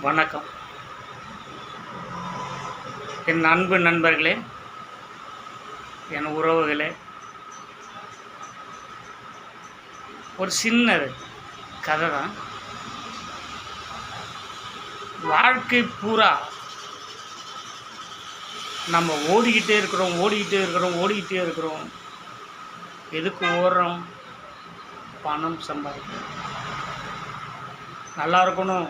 வணக்கம். என் அன்பு நண்பர்களே, என் உறவுகளே, ஒரு சின்ன கதை தான். வாழ்க்கை பூரா நம்ம ஓடிக்கிட்டே இருக்கிறோம். எதுக்கு ஓடுறோம்? பணம் சம்பாதிக்கணும், நல்லா இருக்கணும்,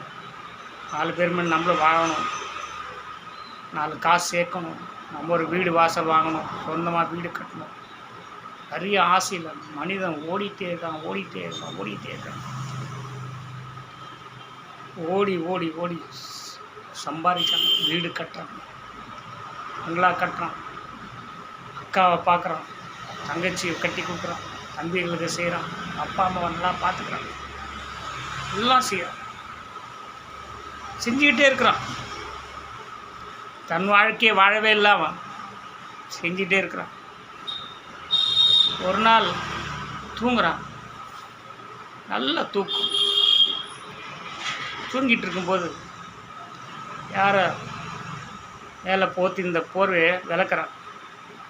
4 பேர் மேலே நம்மளும் வாழணும், 4 காசு சேர்க்கணும், நம்ம ஒரு வீடு வாசல் வாங்கணும், சொந்தமாக வீடு கட்டணும். நிறைய ஆசையில் மனிதன் ஓடிட்டே இருக்கான். ஓடி சம்பாதிக்கிறான், வீடு கட்டுறான், பங்களா கட்டுறான், அக்காவை பார்க்குறான், தங்கச்சியை கட்டி கொடுக்குறான், தம்பிகளுக்கு செய்கிறான், அப்பா அம்மா நல்லா பார்த்துக்கிறான், எல்லாம் செய்கிறான், செஞ்சுக்கிட்டே இருக்கிறான். தன் வாழ்க்கையை வாழவே இல்லாமல் செஞ்சிகிட்டே இருக்கிறான். ஒரு நாள் தூங்குறான், நல்ல தூக்கம். தூங்கிட்டு இருக்கும்போது யாரை மேலே போத்தி இந்த போர்வையை விளக்குறான்.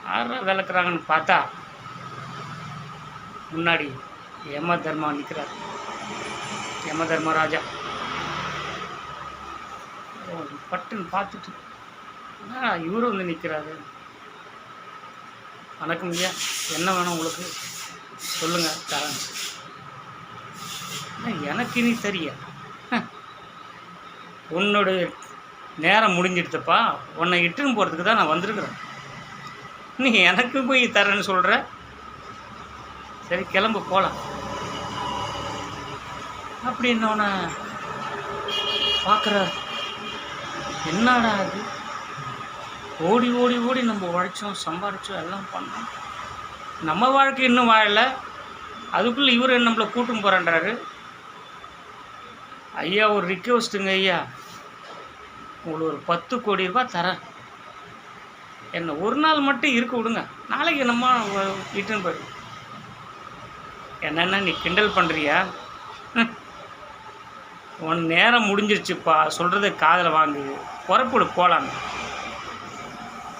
யாரை விளக்குறாங்கன்னு பார்த்தா முன்னாடி யம தர்மா நிற்கிறார். யம தர்மராஜா பட்டுன்னு பார்த்துட்டு இவரு வந்து நிற்கிறாரு. வணக்கம் ஐயா, என்ன வேணும் உங்களுக்கு, சொல்லுங்கள் தரேன். எனக்கு இனி தெரியா, உன்னோட நேரம் முடிஞ்சிடுதுப்பா, உன்னை இட்டுன்னு போகிறதுக்கு தான் நான் வந்திருக்கிறேன், நீ எனக்கு போய் தரேன்னு சொல்கிற. சரி கிளம்பு போகலாம் அப்படின்னோடனே பார்க்குறார். என்னடா அது, ஓடி நம்ம உழைச்சோம், சம்பாரித்தோம், எல்லாம் பண்ணோம், நம்ம வாழ்க்கை இன்னும் வாழலை, அதுக்குள்ளே இவர் நம்மளை கூட்டும் போகிறான்றாரு. ஐயா ஒரு ரிக்வெஸ்ட்டுங்க ஐயா, உங்களுக்கு ஒரு 10 கோடி ரூபாய் தரேன், என்னை ஒரு நாள் மட்டும் இருக்க விடுங்க, நாளைக்கு நம்ம இட்டுன்னு போயிடும். என்னென்ன நீ கிண்டல் பண்ணுறியா? உன் நேரம் முடிஞ்சிருச்சுப்பா, சொல்கிறத காதில் வாங்கு, புறப்படு போகலாங்க.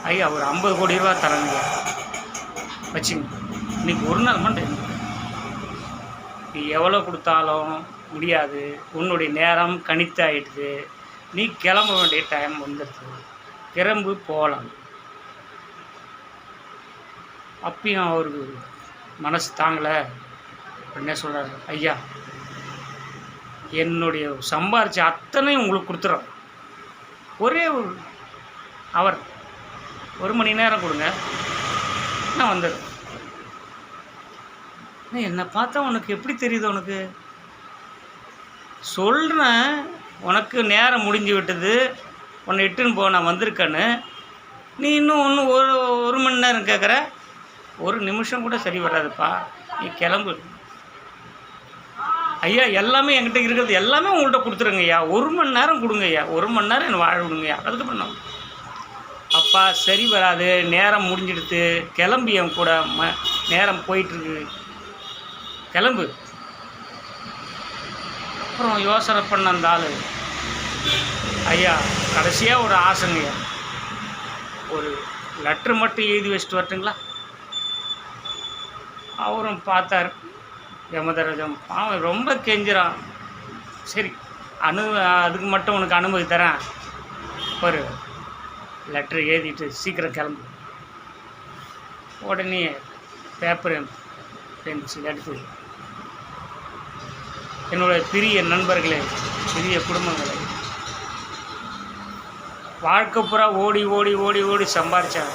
ஐயா ஒரு 50 கோடி ரூபா தரேங்க, வச்சுங்க, இன்றைக்கி ஒரு நாள் மட்டும். நீ எவ்வளோ கொடுத்தாலும் முடியாது, உன்னுடைய நேரம் கணித்து ஆகிடுது, நீ கிளம்ப வேண்டிய டைம் வந்துடுது, கிளம்பு போகலாம். அப்பயும் அவருக்கு மனசு தாங்கலை. என்ன சொல்கிறாரு, ஐயா என்னுடைய சம்பாரிச்ச அத்தனையும் உங்களுக்கு கொடுத்துட்றோம், ஒரே ஒரு அவர் 1 மணி நேரம் கொடுங்க, நான் வந்துடுறேன். என்னை பார்த்தா உனக்கு எப்படி தெரியுது? உனக்கு சொல்கிறேன், உனக்கு நேரம் முடிஞ்சு விட்டது, உன்னை இட்டுன்னு போ, நான் வந்திருக்கேன்னு. நீ இன்னும் ஒரு மணி நேரம் கேட்குற, 1 நிமிஷம் கூட சரி வராதுப்பா, நீ கிளம்பு. ஐயா எல்லாமே என்கிட்ட இருக்கிறது எல்லாமே உங்கள்கிட்ட கொடுத்துருங்க ஐயா, 1 மணி நேரம் கொடுங்க ஐயா, 1 மணி நேரம் என்னை வாழ விடுங்க ஐயா. அதுக்கப்புறம் நான் அப்பா சரி வராது, நேரம் முடிஞ்சிடுது, கிளம்பி என் கூட நேரம் போயிட்டுருக்கு, கிளம்பு. அப்புறம் யோசனை பண்ண அந்த ஆள், ஐயா கடைசியாக ஒரு ஆசைங்க ஐயா, ஒரு லெட்ரு மட்டும் எழுதி வச்சுட்டு வரட்டுங்களா? அவரும் பார்த்தார். யமதராஜம் அவன் ரொம்ப கெஞ்சுறான். சரி அதுக்கு மட்டும் உனக்கு அனுமதி தரேன், ஒரு லெட்ரு எழுதிட்டு சீக்கிரம் கிளம்பு. உடனே பேப்பர் பென்சில் எடுத்து, என்னுடைய பிரிய நண்பர்களே, பிரிய குடும்பங்களே, வாழ்க்கை பூரா ஓடி சம்பாரித்தாங்க.